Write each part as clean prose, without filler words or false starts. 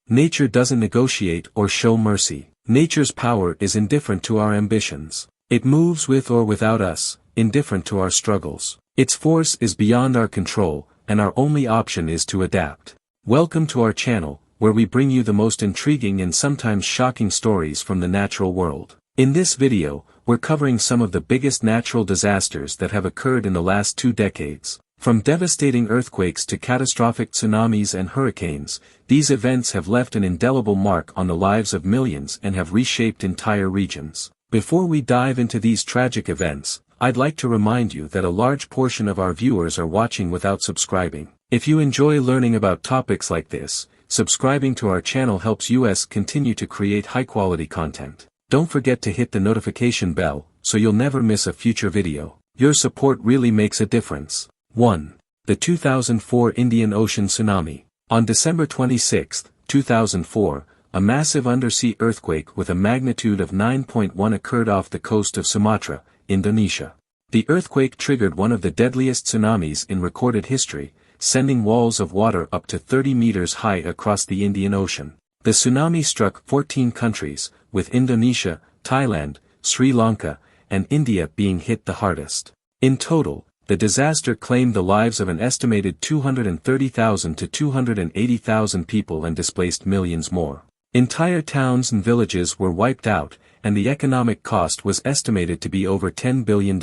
Nature doesn't negotiate or show mercy. Nature's power is indifferent to our ambitions. It moves with or without us, indifferent to our struggles. Its force is beyond our control, and our only option is to adapt. Welcome to our channel, where we bring you the most intriguing and sometimes shocking stories from the natural world. In this video, we're covering some of the biggest natural disasters that have occurred in the last 2 decades. From devastating earthquakes to catastrophic tsunamis and hurricanes, these events have left an indelible mark on the lives of millions and have reshaped entire regions. Before we dive into these tragic events, I'd like to remind you that a large portion of our viewers are watching without subscribing. If you enjoy learning about topics like this, subscribing to our channel helps us continue to create high-quality content. Don't forget to hit the notification bell, so you'll never miss a future video. Your support really makes a difference. 1. The 2004 Indian Ocean Tsunami. On December 26, 2004, a massive undersea earthquake with a magnitude of 9.1 occurred off the coast of Sumatra, Indonesia. The earthquake triggered one of the deadliest tsunamis in recorded history, sending walls of water up to 30 meters high across the Indian Ocean. The tsunami struck 14 countries, with Indonesia, Thailand, Sri Lanka, and India being hit the hardest. In total, the disaster claimed the lives of an estimated 230,000 to 280,000 people and displaced millions more. Entire towns and villages were wiped out, and the economic cost was estimated to be over $10 billion.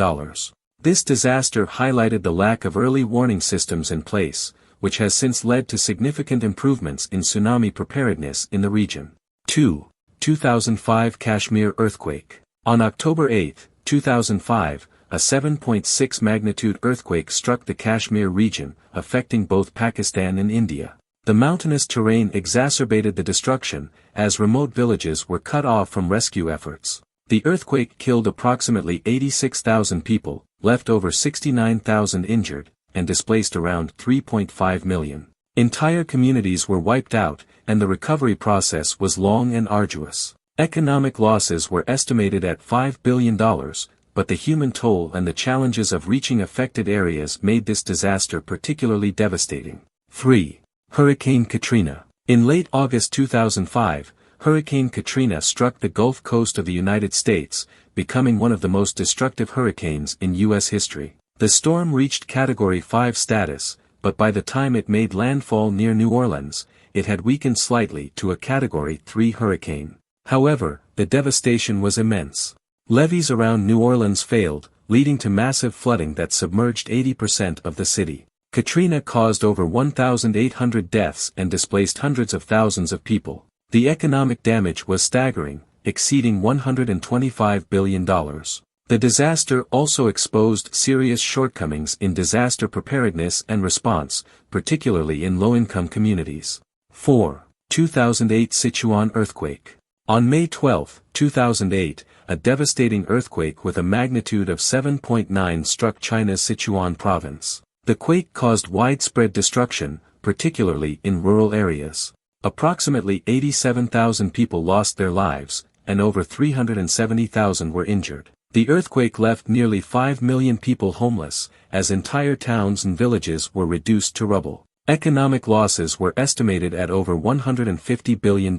This disaster highlighted the lack of early warning systems in place, which has since led to significant improvements in tsunami preparedness in the region. 2. 2005 Kashmir Earthquake. On October 8, 2005, a 7.6 magnitude earthquake struck the Kashmir region, affecting both Pakistan and India. The mountainous terrain exacerbated the destruction, as remote villages were cut off from rescue efforts. The earthquake killed approximately 86,000 people, left over 69,000 injured, and displaced around 3.5 million. Entire communities were wiped out, and the recovery process was long and arduous. Economic losses were estimated at $5 billion, but the human toll and the challenges of reaching affected areas made this disaster particularly devastating. 3. Hurricane Katrina. In late August 2005, Hurricane Katrina struck the Gulf Coast of the United States, becoming one of the most destructive hurricanes in U.S. history. The storm reached Category 5 status, but by the time it made landfall near New Orleans, it had weakened slightly to a Category 3 hurricane. However, the devastation was immense. Levees around New Orleans failed, leading to massive flooding that submerged 80% of the city. Katrina caused over 1,800 deaths and displaced hundreds of thousands of people. The economic damage was staggering, exceeding $125 billion. The disaster also exposed serious shortcomings in disaster preparedness and response, particularly in low-income communities. 4. 2008 Sichuan Earthquake. On May 12, 2008, a devastating earthquake with a magnitude of 7.9 struck China's Sichuan province. The quake caused widespread destruction, particularly in rural areas. Approximately 87,000 people lost their lives, and over 370,000 were injured. The earthquake left nearly 5 million people homeless, as entire towns and villages were reduced to rubble. Economic losses were estimated at over $150 billion.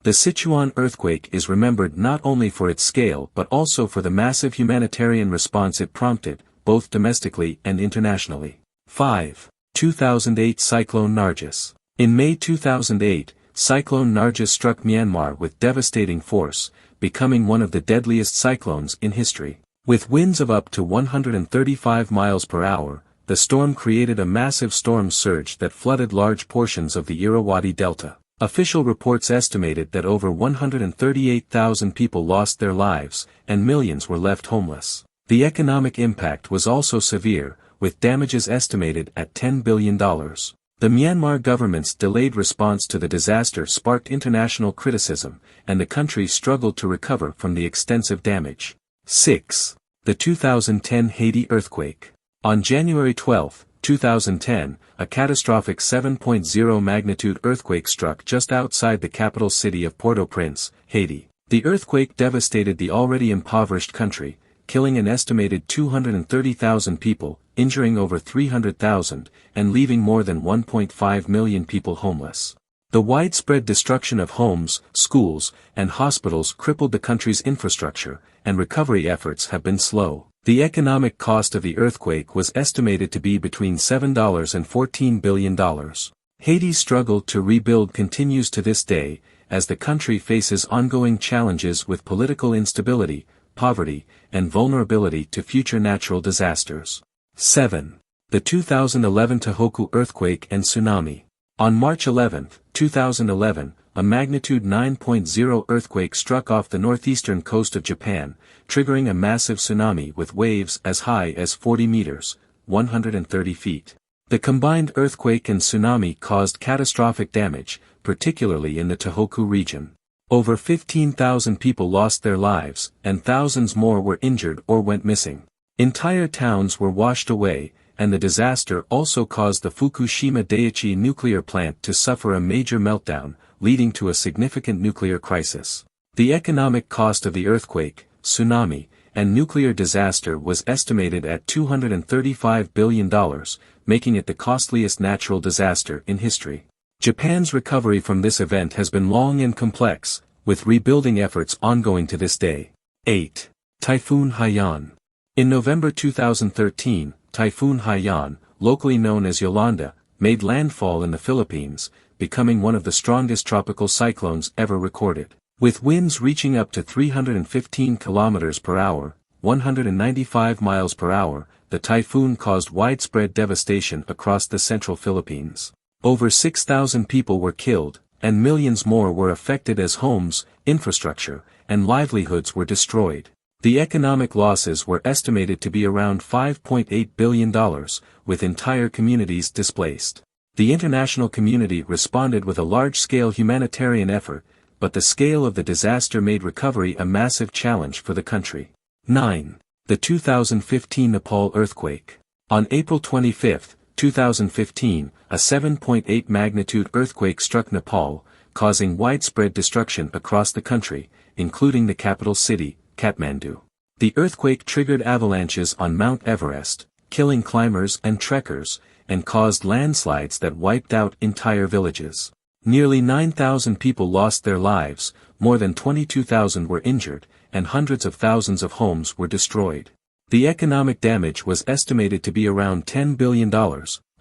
The Sichuan earthquake is remembered not only for its scale but also for the massive humanitarian response it prompted, both domestically and internationally. 5. 2008 Cyclone Nargis. In May 2008, Cyclone Nargis struck Myanmar with devastating force, becoming one of the deadliest cyclones in history. With winds of up to 135 miles per hour, the storm created a massive storm surge that flooded large portions of the Irrawaddy Delta. Official reports estimated that over 138,000 people lost their lives, and millions were left homeless. The economic impact was also severe, with damages estimated at $10 billion. The Myanmar government's delayed response to the disaster sparked international criticism, and the country struggled to recover from the extensive damage. 6. The 2010 Haiti Earthquake. On January 12, 2010, a catastrophic 7.0 magnitude earthquake struck just outside the capital city of Port-au-Prince, Haiti. The earthquake devastated the already impoverished country, killing an estimated 230,000 people, injuring over 300,000, and leaving more than 1.5 million people homeless. The widespread destruction of homes, schools, and hospitals crippled the country's infrastructure, and recovery efforts have been slow. The economic cost of the earthquake was estimated to be between $7 and $14 billion. Haiti's struggle to rebuild continues to this day, as the country faces ongoing challenges with political instability, poverty, and vulnerability to future natural disasters. 7. The 2011 Tohoku earthquake and tsunami. On March 11, 2011, a magnitude 9.0 earthquake struck off the northeastern coast of Japan, triggering a massive tsunami with waves as high as 40 meters, 130 feet. The combined earthquake and tsunami caused catastrophic damage, particularly in the Tohoku region. Over 15,000 people lost their lives, and thousands more were injured or went missing. Entire towns were washed away, and the disaster also caused the Fukushima Daiichi nuclear plant to suffer a major meltdown, leading to a significant nuclear crisis. The economic cost of the earthquake, tsunami, and nuclear disaster was estimated at $235 billion, making it the costliest natural disaster in history. Japan's recovery from this event has been long and complex, with rebuilding efforts ongoing to this day. 8. Typhoon Haiyan. In November 2013, Typhoon Haiyan, locally known as Yolanda, made landfall in the Philippines, becoming one of the strongest tropical cyclones ever recorded. With winds reaching up to 315 kilometers per hour, 195 miles per hour, the typhoon caused widespread devastation across the central Philippines. Over 6,000 people were killed, and millions more were affected as homes, infrastructure, and livelihoods were destroyed. The economic losses were estimated to be around $5.8 billion, with entire communities displaced. The international community responded with a large-scale humanitarian effort, but the scale of the disaster made recovery a massive challenge for the country. 9. The 2015 Nepal earthquake. On April 25, 2015, a 7.8 magnitude earthquake struck Nepal, causing widespread destruction across the country, including the capital city, Kathmandu. The earthquake triggered avalanches on Mount Everest, killing climbers and trekkers, and caused landslides that wiped out entire villages. Nearly 9,000 people lost their lives, more than 22,000 were injured, and hundreds of thousands of homes were destroyed. The economic damage was estimated to be around $10 billion,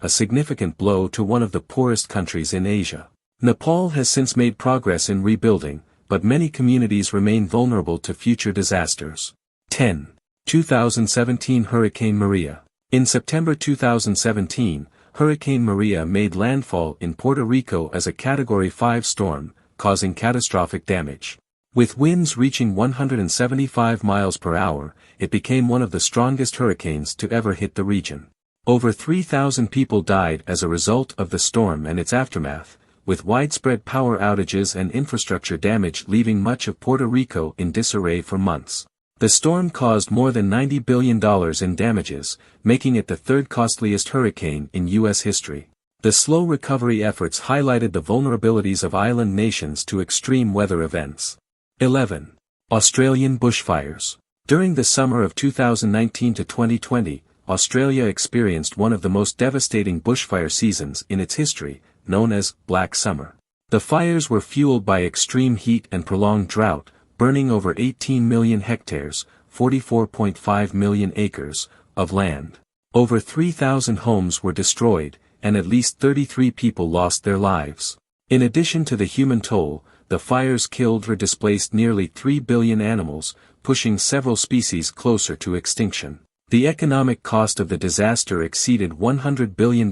a significant blow to one of the poorest countries in Asia. Nepal has since made progress in rebuilding, but many communities remain vulnerable to future disasters. 10. 2017 Hurricane Maria. In September 2017, Hurricane Maria made landfall in Puerto Rico as a Category 5 storm, causing catastrophic damage. With winds reaching 175 miles per hour, it became one of the strongest hurricanes to ever hit the region. Over 3,000 people died as a result of the storm and its aftermath, with widespread power outages and infrastructure damage leaving much of Puerto Rico in disarray for months. The storm caused more than $90 billion in damages, making it the third costliest hurricane in U.S. history. The slow recovery efforts highlighted the vulnerabilities of island nations to extreme weather events. 11. Australian bushfires. During the summer of 2019 to 2020, Australia experienced one of the most devastating bushfire seasons in its history, known as Black Summer. The fires were fueled by extreme heat and prolonged drought, burning over 18 million hectares, 44.5 million acres, of land. Over 3,000 homes were destroyed, and at least 33 people lost their lives. In addition to the human toll, the fires killed or displaced nearly 3 billion animals, pushing several species closer to extinction. The economic cost of the disaster exceeded $100 billion,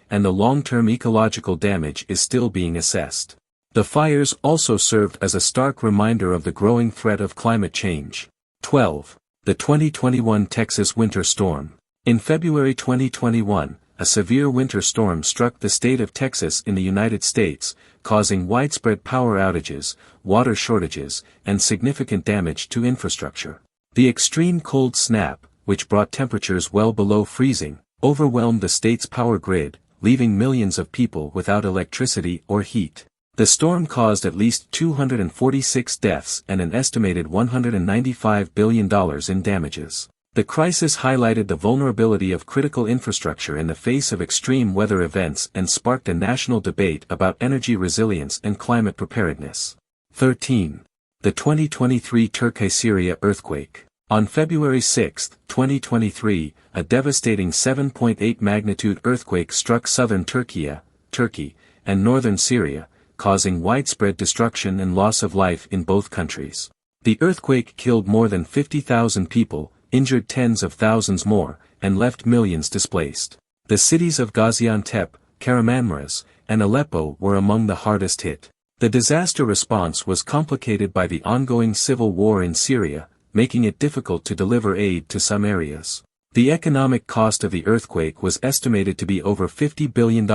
and the long-term ecological damage is still being assessed. The fires also served as a stark reminder of the growing threat of climate change. 12. The 2021 Texas winter storm. In February 2021, a severe winter storm struck the state of Texas in the United States, causing widespread power outages, water shortages, and significant damage to infrastructure. The extreme cold snap, which brought temperatures well below freezing, overwhelmed the state's power grid, leaving millions of people without electricity or heat. The storm caused at least 246 deaths and an estimated $195 billion in damages. The crisis highlighted the vulnerability of critical infrastructure in the face of extreme weather events and sparked a national debate about energy resilience and climate preparedness. 13. The 2023 Turkey-Syria earthquake. On February 6, 2023, a devastating 7.8 magnitude earthquake struck southern Turkey, and northern Syria, causing widespread destruction and loss of life in both countries. The earthquake killed more than 50,000 people, injured tens of thousands more, and left millions displaced. The cities of Gaziantep, Kahramanmaraş, and Aleppo were among the hardest hit. The disaster response was complicated by the ongoing civil war in Syria, making it difficult to deliver aid to some areas. The economic cost of the earthquake was estimated to be over $50 billion,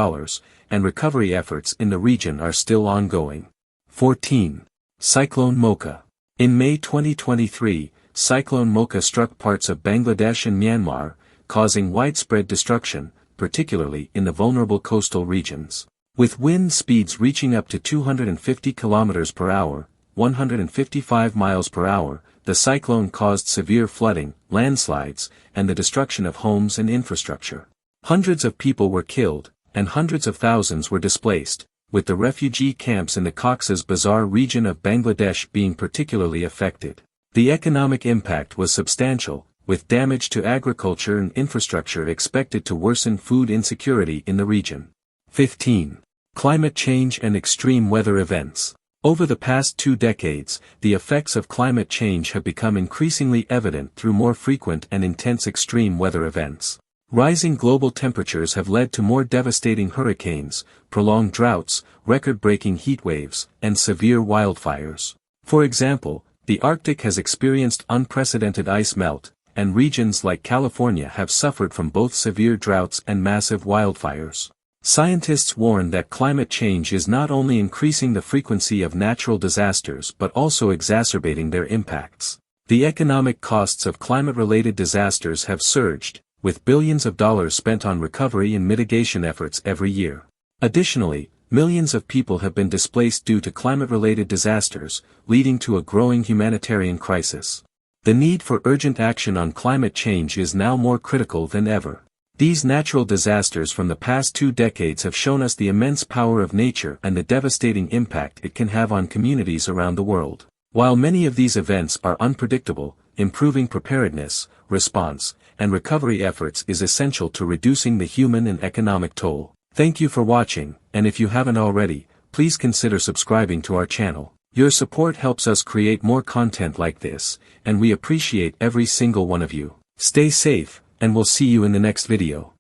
and recovery efforts in the region are still ongoing. 14. Cyclone Mocha. In May 2023, Cyclone Mocha struck parts of Bangladesh and Myanmar, causing widespread destruction, particularly in the vulnerable coastal regions. With wind speeds reaching up to 250 km per hour, 155 miles per hour, the cyclone caused severe flooding, landslides, and the destruction of homes and infrastructure. Hundreds of people were killed, and hundreds of thousands were displaced, with the refugee camps in the Cox's Bazar region of Bangladesh being particularly affected. The economic impact was substantial, with damage to agriculture and infrastructure expected to worsen food insecurity in the region. 15. Climate change and extreme weather events. Over the past 2 decades, the effects of climate change have become increasingly evident through more frequent and intense extreme weather events. Rising global temperatures have led to more devastating hurricanes, prolonged droughts, record-breaking heat waves, and severe wildfires. For example, the Arctic has experienced unprecedented ice melt, and regions like California have suffered from both severe droughts and massive wildfires. Scientists warn that climate change is not only increasing the frequency of natural disasters but also exacerbating their impacts. The economic costs of climate-related disasters have surged, with billions of dollars spent on recovery and mitigation efforts every year. Additionally, millions of people have been displaced due to climate-related disasters, leading to a growing humanitarian crisis. The need for urgent action on climate change is now more critical than ever. These natural disasters from the past 2 decades have shown us the immense power of nature and the devastating impact it can have on communities around the world. While many of these events are unpredictable, improving preparedness, response, and recovery efforts is essential to reducing the human and economic toll. Thank you for watching, and if you haven't already, please consider subscribing to our channel. Your support helps us create more content like this, and we appreciate every single one of you. Stay safe, and we'll see you in the next video.